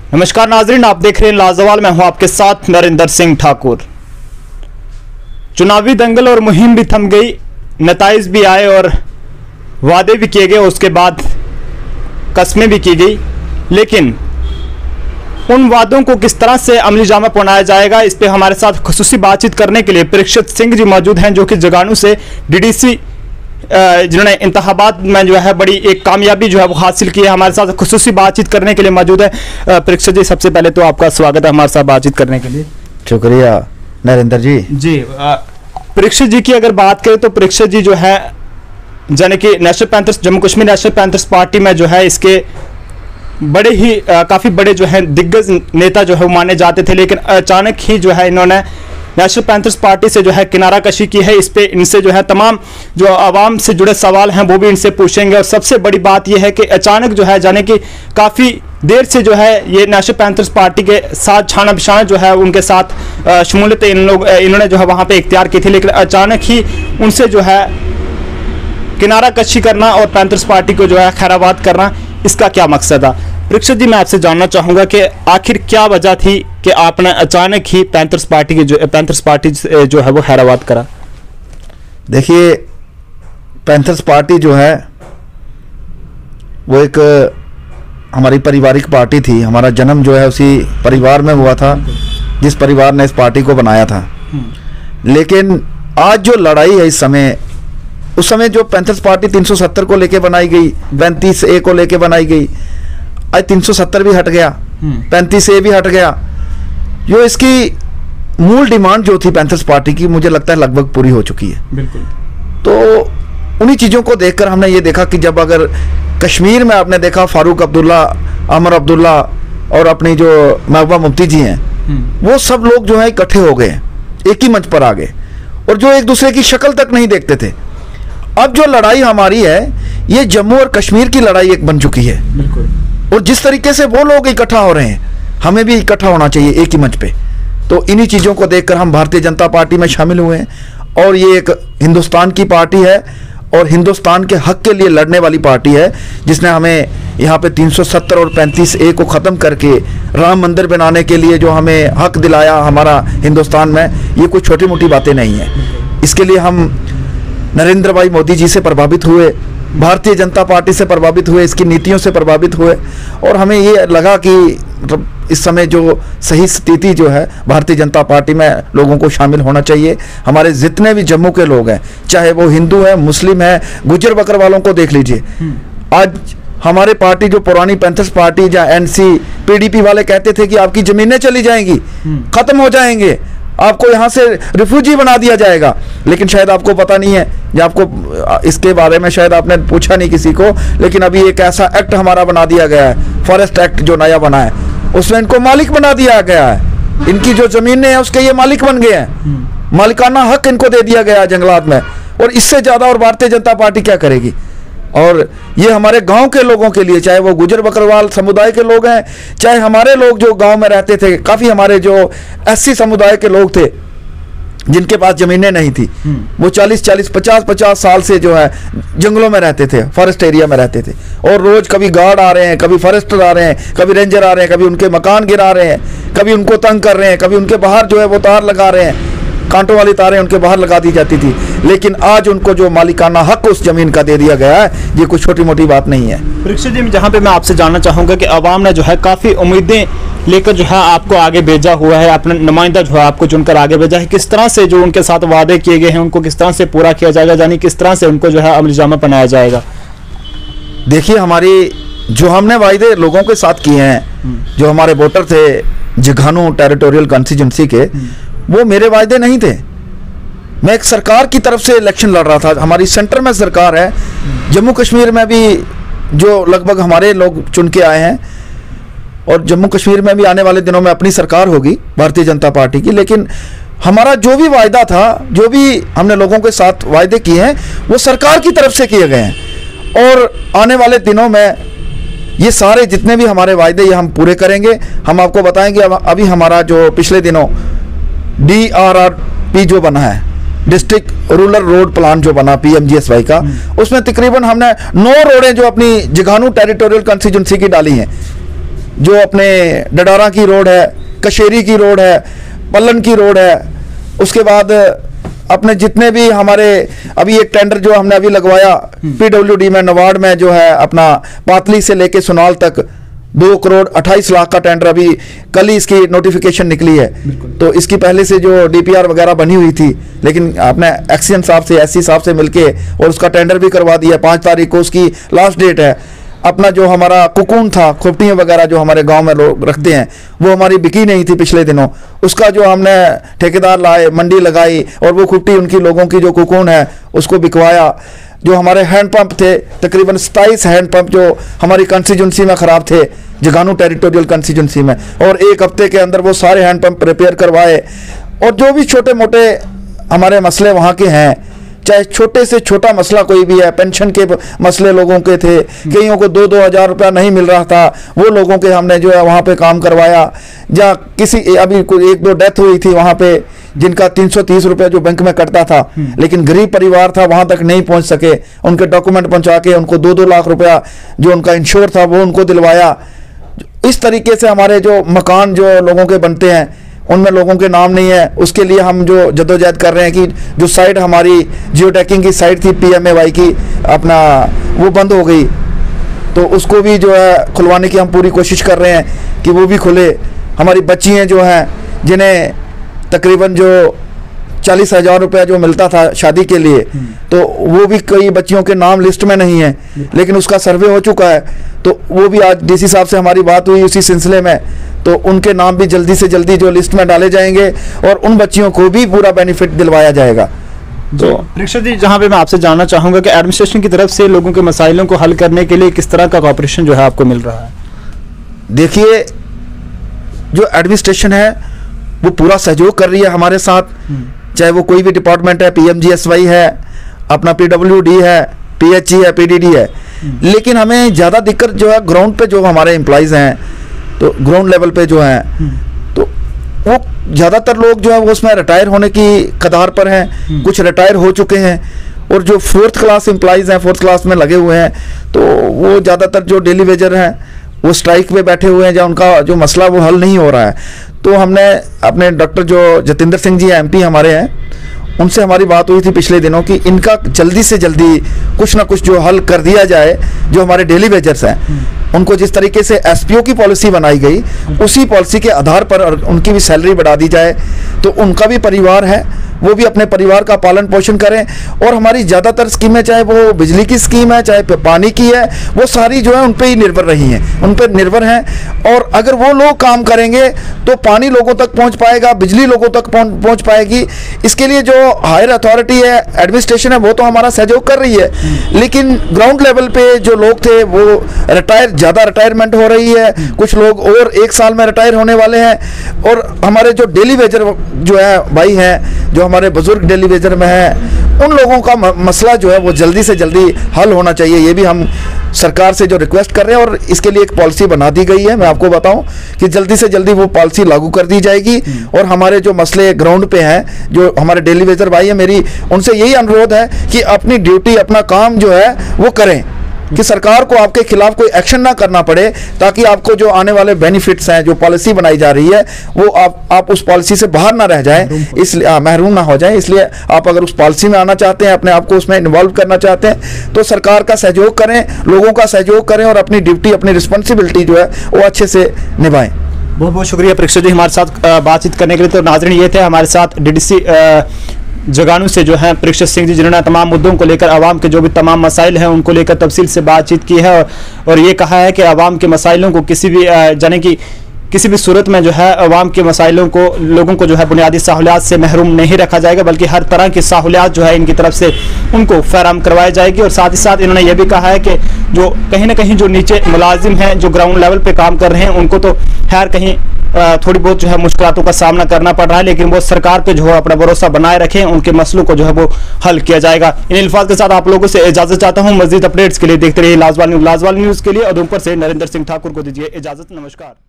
नमस्कार नाजरीन, आप देख रहे हैं लाजवाल। मैं हूं आपके साथ नरेंद्र सिंह ठाकुर। चुनावी दंगल और मुहिम भी थम गई, नताइज भी आए और वादे भी किए गए, उसके बाद कस्में भी की गई, लेकिन उन वादों को किस तरह से अमली जामा पहुंचाया जाएगा, इस पे हमारे साथ खुसूसी बातचीत करने के लिए परीक्षित सिंह जी मौजूद हैं, जो कि जगानू से डीडीसी जिन्होंने इंतखाबात में जो है बड़ी एक कामयाबी जो है वो हासिल की है, हमारे साथ खुसूसी बातचीत करने के लिए मौजूद है। परीक्षित जी, सबसे पहले तो आपका स्वागत है हमारे साथ बातचीत करने के लिए। शुक्रिया नरेंद्र जी। परीक्षित जी की अगर बात करें तो परीक्षित जी जो है यानी कि national panthers, Jammu Kashmir national panthers party में जो है इसके बड़े ही काफ़ी बड़े जो है दिग्गज नेता जो है वो माने जाते थे, लेकिन अचानक ही जो है इन्होंने नेशनल पैंथर्स पार्टी से जो है किनारा कशी की है। इस पे इनसे जो है तमाम जो आवाम से जुड़े सवाल हैं वो भी इनसे पूछेंगे, और सबसे बड़ी बात यह है कि अचानक जो है जाने कि काफ़ी देर से जो है ये नेशनल पैंथर्स पार्टी के साथ छाना बिछाना जो है उनके साथ शमूलियत इन्होंने जो है वहाँ पे इख्तियार की थी, लेकिन अचानक ही उनसे जो है किनारा कशी करना और पैंथर्स पार्टी को जो है खैराबाद करना, इसका क्या मकसद है? परीक्षित जी, मैं आपसे जानना चाहूँगा कि आखिर क्या वजह थी कि आपने अचानक ही पैंथर्स पार्टी जो है वो खैराबाद करा? देखिए, पैंथर्स पार्टी जो है वो एक हमारी पारिवारिक पार्टी थी। हमारा जन्म जो है उसी परिवार में हुआ था जिस परिवार ने इस पार्टी को बनाया था। लेकिन आज जो लड़ाई है इस समय, उस समय जो पैंथर्स पार्टी 370 को लेके बनाई गई, 35A को लेके बनाई गई, आज 370 भी हट गया, 35A भी हट गया। जो इसकी मूल डिमांड जो थी पैंथर्स पार्टी की, मुझे लगता है लगभग पूरी हो चुकी है। बिल्कुल। तो उन्हीं चीज़ों को देखकर हमने ये देखा कि जब अगर कश्मीर में आपने देखा फारूक अब्दुल्ला, अमर अब्दुल्ला और अपनी जो महबूबा मुफ्ती जी हैं, वो सब लोग जो है इकट्ठे हो गए, एक ही मंच पर आ गए, और जो एक दूसरे की शक्ल तक नहीं देखते थे। अब जो लड़ाई हमारी है ये जम्मू और कश्मीर की लड़ाई एक बन चुकी है। बिल्कुल। और जिस तरीके से वो लोग इकट्ठा हो रहे हैं, हमें भी इकट्ठा होना चाहिए एक ही मंच पे। तो इन्हीं चीज़ों को देखकर हम भारतीय जनता पार्टी में शामिल हुए हैं, और ये एक हिंदुस्तान की पार्टी है और हिंदुस्तान के हक के लिए लड़ने वाली पार्टी है, जिसने हमें यहाँ पे 370 और 35A को ख़त्म करके राम मंदिर बनाने के लिए जो हमें हक दिलाया हमारा हिंदुस्तान में। ये कोई छोटी मोटी बातें नहीं है। इसके लिए हम नरेंद्र भाई मोदी जी से प्रभावित हुए, भारतीय जनता पार्टी से प्रभावित हुए, इसकी नीतियों से प्रभावित हुए, और हमें ये लगा कि इस समय जो सही स्थिति जो है भारतीय जनता पार्टी में लोगों को शामिल होना चाहिए। हमारे जितने भी जम्मू के लोग हैं, चाहे वो हिंदू हैं, मुस्लिम हैं, गुज्जर बकर वालों को देख लीजिए। आज हमारे पार्टी जो पुरानी पैंथर्स पार्टी या NC PDP वाले कहते थे कि आपकी ज़मीनें चली जाएंगी, ख़त्म हो जाएंगे, आपको यहाँ से रिफ्यूजी बना दिया जाएगा, लेकिन शायद आपको पता नहीं है या आपको इसके बारे में शायद आपने पूछा नहीं किसी को, लेकिन अभी एक ऐसा एक्ट हमारा बना दिया गया है, फॉरेस्ट एक्ट जो नया बना है, उसमें इनको मालिक बना दिया गया है। इनकी जो ज़मीनें हैं उसके ये मालिक बन गए हैं, मालिकाना हक इनको दे दिया गया है जंगलात में। और इससे ज़्यादा और भारतीय जनता पार्टी क्या करेगी? और ये हमारे गांव के लोगों के लिए, चाहे वो गुजर बकरवाल समुदाय के लोग हैं, चाहे हमारे लोग जो गांव में रहते थे, काफ़ी हमारे जो SC समुदाय के लोग थे जिनके पास ज़मीनें नहीं थी, वो 40-40, 50-50 साल से जो है जंगलों में रहते थे, फॉरेस्ट एरिया में रहते थे, और रोज़ कभी गार्ड आ रहे हैं, कभी फॉरेस्टर आ रहे हैं, कभी रेंजर आ रहे हैं, कभी उनके मकान गिरा रहे हैं, कभी उनको तंग कर रहे हैं, कभी उनके बाहर जो है वो तार लगा रहे हैं, कांटों वाली तारें उनके बाहर लगा दी जाती थी। लेकिन आज उनको जो मालिकाना हक उस जमीन का दे दिया गया है, ये कोई छोटी मोटी बात नहीं है। परीक्षित जी, जहाँ पे मैं आपसे जानना चाहूँगा कि आवाम ने जो है काफ़ी उम्मीदें लेकर जो है आपको आगे भेजा हुआ है, अपना नुमाइंदा जो है आपको चुनकर आगे भेजा है, किस तरह से जो उनके साथ वादे किए गए हैं उनको किस तरह से पूरा किया जाएगा, यानी किस तरह से उनको जो है अमली जामा पहनाया जाएगा? देखिए, हमारी जो हमने वायदे लोगों के साथ किए हैं, जो हमारे वोटर थे जगानू टेरिटोरियल कॉन्स्टिट्यूंसी के, वो मेरे वायदे नहीं थे। मैं एक सरकार की तरफ से इलेक्शन लड़ रहा था। हमारी सेंटर में सरकार है, जम्मू कश्मीर में भी जो लगभग हमारे लोग चुन के आए हैं, और जम्मू कश्मीर में भी आने वाले दिनों में अपनी सरकार होगी भारतीय जनता पार्टी की। लेकिन हमारा जो भी वायदा था, जो भी हमने लोगों के साथ वायदे किए हैं, वो सरकार की तरफ से किए गए हैं, और आने वाले दिनों में ये सारे जितने भी हमारे वायदे ये हम पूरे करेंगे। हम आपको बताएंगे अभी हमारा जो पिछले दिनों DRRP जो बना है, डिस्ट्रिक्ट रूरल रोड प्लान जो बना PMGSY का, उसमें तकरीबन हमने 9 रोडें जो अपनी जगानू टेरिटोरियल कॉन्स्टिट्यूंसी की डाली हैं। जो अपने डडारा की रोड है, कशेरी की रोड है, पल्लन की रोड है, उसके बाद अपने जितने भी हमारे अभी एक टेंडर जो हमने अभी लगवाया पीडब्ल्यूडी में नवाड़ में जो है अपना पातली से लेके सुनाल तक 2 करोड़ 28 लाख का टेंडर अभी कल ही इसकी नोटिफिकेशन निकली है। तो इसकी पहले से जो डीपीआर वगैरह बनी हुई थी, लेकिन आपने एक्सीएम साहब से एससी साहब से मिलके और उसका टेंडर भी करवा दिया। 5 तारीख को उसकी लास्ट डेट है। अपना जो हमारा कुकून था, खोपटियाँ वगैरह जो हमारे गांव में लोग रखते हैं, वो हमारी बिकी नहीं थी पिछले दिनों। उसका जो हमने ठेकेदार लाए, मंडी लगाई और वो खुपटी उनकी लोगों की जो कुकून है उसको बिकवाया। जो हमारे हैंडपंप थे, तकरीबन 27 हैंडपंप जो हमारी कंस्टिट्यूंसी में ख़राब थे, जगानू टेरिटोरियल कंस्टिट्यूंसी में, और 1 हफ्ते के अंदर वो सारे हैंडपंप रिपेयर करवाए। और जो भी छोटे मोटे हमारे मसले वहाँ के हैं, चाहे छोटे से छोटा मसला कोई भी है, पेंशन के मसले लोगों के थे, कईयों को 2-2 हज़ार रुपया नहीं मिल रहा था, वो लोगों के हमने जो है वहाँ पे काम करवाया। या किसी अभी कोई 1-2 डेथ हुई थी वहाँ पे, जिनका 330 रुपया जो बैंक में कटता था, लेकिन गरीब परिवार था, वहाँ तक नहीं पहुँच सके, उनके डॉक्यूमेंट पहुँचा के उनको 2-2 लाख रुपया जो उनका इंश्योर था वो उनको दिलवाया। इस तरीके से हमारे जो मकान जो लोगों के बनते हैं उनमें लोगों के नाम नहीं है, उसके लिए हम जो जद्दोजहद कर रहे हैं कि जो साइट हमारी जियो टैगिंग की साइट थी PMAY की, अपना वो बंद हो गई, तो उसको भी जो है खुलवाने की हम पूरी कोशिश कर रहे हैं कि वो भी खुले। हमारी बच्चियाँ जो हैं जिन्हें तकरीबन जो 40,000 रुपया जो मिलता था शादी के लिए, तो वो भी कई बच्चियों के नाम लिस्ट में नहीं है, लेकिन उसका सर्वे हो चुका है। तो वो भी आज DC साहब से हमारी बात हुई उसी सिलसिले में, तो उनके नाम भी जल्दी से जल्दी जो लिस्ट में डाले जाएंगे और उन बच्चियों को भी पूरा बेनिफिट दिलवाया जाएगा। तो परीक्षा जी, जहाँ पे मैं आपसे जानना चाहूँगा कि एडमिनिस्ट्रेशन की तरफ से लोगों के मसाइलों को हल करने के लिए किस तरह का कॉपरेशन जो है आपको मिल रहा है? देखिए, जो एडमिनिस्ट्रेशन है वो पूरा सहयोग कर रही है हमारे साथ, चाहे वो कोई भी डिपार्टमेंट है, PMGSY है, अपना PWD है, PHE है, PDD है। लेकिन हमें ज़्यादा दिक्कत जो है ग्राउंड पे जो हमारे एम्प्लॉयज़ हैं, तो ग्राउंड लेवल पे जो हैं, तो वो ज़्यादातर लोग जो है वो उसमें रिटायर होने की कगार पर हैं, कुछ रिटायर हो चुके हैं, और जो 4th क्लास एम्प्लॉयज़ हैं, 4th क्लास में लगे हुए हैं, तो वो ज़्यादातर जो डेली वेजर हैं वो स्ट्राइक पे बैठे हुए हैं, या उनका जो मसला वो हल नहीं हो रहा है। तो हमने अपने डॉक्टर जो जतिंदर सिंह जी MP हमारे हैं, उनसे हमारी बात हुई थी पिछले दिनों कि इनका जल्दी से जल्दी कुछ ना कुछ जो हल कर दिया जाए। जो हमारे डेली वेजर्स हैं उनको जिस तरीके से SPO की पॉलिसी बनाई गई, उसी पॉलिसी के आधार पर उनकी भी सैलरी बढ़ा दी जाए, तो उनका भी परिवार है, वो भी अपने परिवार का पालन पोषण करें। और हमारी ज़्यादातर स्कीमें, चाहे वो बिजली की स्कीम है, चाहे पानी की है, वो सारी जो है उन पर ही निर्भर रही हैं, उन पर निर्भर हैं। और अगर वो लोग काम करेंगे तो पानी लोगों तक पहुंच पाएगा, बिजली लोगों तक पहुंच पाएगी। इसके लिए जो हायर अथॉरिटी है, एडमिनिस्ट्रेशन है, वो तो हमारा सहयोग कर रही है, लेकिन ग्राउंड लेवल पे जो लोग थे वो ज़्यादा रिटायरमेंट हो रही है, कुछ लोग और 1 साल में रिटायर होने वाले हैं। और हमारे जो डेली वेजर जो है भाई हैं, जो हमारे बुजुर्ग डेली वेजर में हैं, उन लोगों का मसला जो है वो जल्दी से जल्दी हल होना चाहिए। ये भी हम सरकार से जो रिक्वेस्ट कर रहे हैं, और इसके लिए एक पॉलिसी बना दी गई है। मैं आपको बताऊं कि जल्दी से जल्दी वो पॉलिसी लागू कर दी जाएगी। और हमारे जो मसले ग्राउंड पे हैं, जो हमारे डेली वेजर भाई हैं, मेरी उनसे यही अनुरोध है कि अपनी ड्यूटी, अपना काम जो है वो करें, कि सरकार को आपके खिलाफ कोई एक्शन ना करना पड़े, ताकि आपको जो आने वाले बेनिफिट्स हैं, जो पॉलिसी बनाई जा रही है, वो आप उस पॉलिसी से बाहर ना रह जाएं, इसलिए महरूम ना हो जाएं। इसलिए आप अगर उस पॉलिसी में आना चाहते हैं, अपने आप को उसमें इन्वॉल्व करना चाहते हैं, तो सरकार का सहयोग करें, लोगों का सहयोग करें, और अपनी ड्यूटी, अपनी रिस्पॉन्सिबिलिटी जो है वो अच्छे से निभाएं। बहुत बहुत शुक्रिया परीक्षा जी हमारे साथ बातचीत करने के लिए। तो नाज़रीन, ये थे हमारे साथ DDC जगानू से जो है परीक्षा सिंह जी, जिन्होंने तमाम मुद्दों को लेकर, आवाम के जो भी तमाम मसाइल हैं उनको लेकर तफसील से बातचीत की है, और ये कहा है कि आवाम के मसाइलों को किसी भी यानी कि किसी भी सूरत में जो है अवाम के मसाइलों को, लोगों को जो है बुनियादी सहूलियात से महरूम नहीं रखा जाएगा, बल्कि हर तरह की सहूलियात जो है इनकी तरफ से उनको फराहम करवाई जाएगी। और साथ ही साथ इन्होंने ये भी कहा है कि जो कहीं ना कहीं जो नीचे मुलाजिम हैं, जो ग्राउंड लेवल पे काम कर रहे हैं, उनको तो खैर कहीं थोड़ी बहुत जो है मुश्किलातों का सामना करना पड़ रहा है, लेकिन वो सरकार पे जो है अपना भरोसा बनाए रखें, उनके मसलों को जो है वो हल किया जाएगा। इन अल्फाज के साथ आप लोगों से इजाजत चाहता हूँ। मज़ीद अपडेट्स के लिए देखते रहिए लाजवाल न्यूज़ के लिए उधमपुर से नरेंद्र सिंह ठाकुर को दीजिए इजाजत। नमस्कार।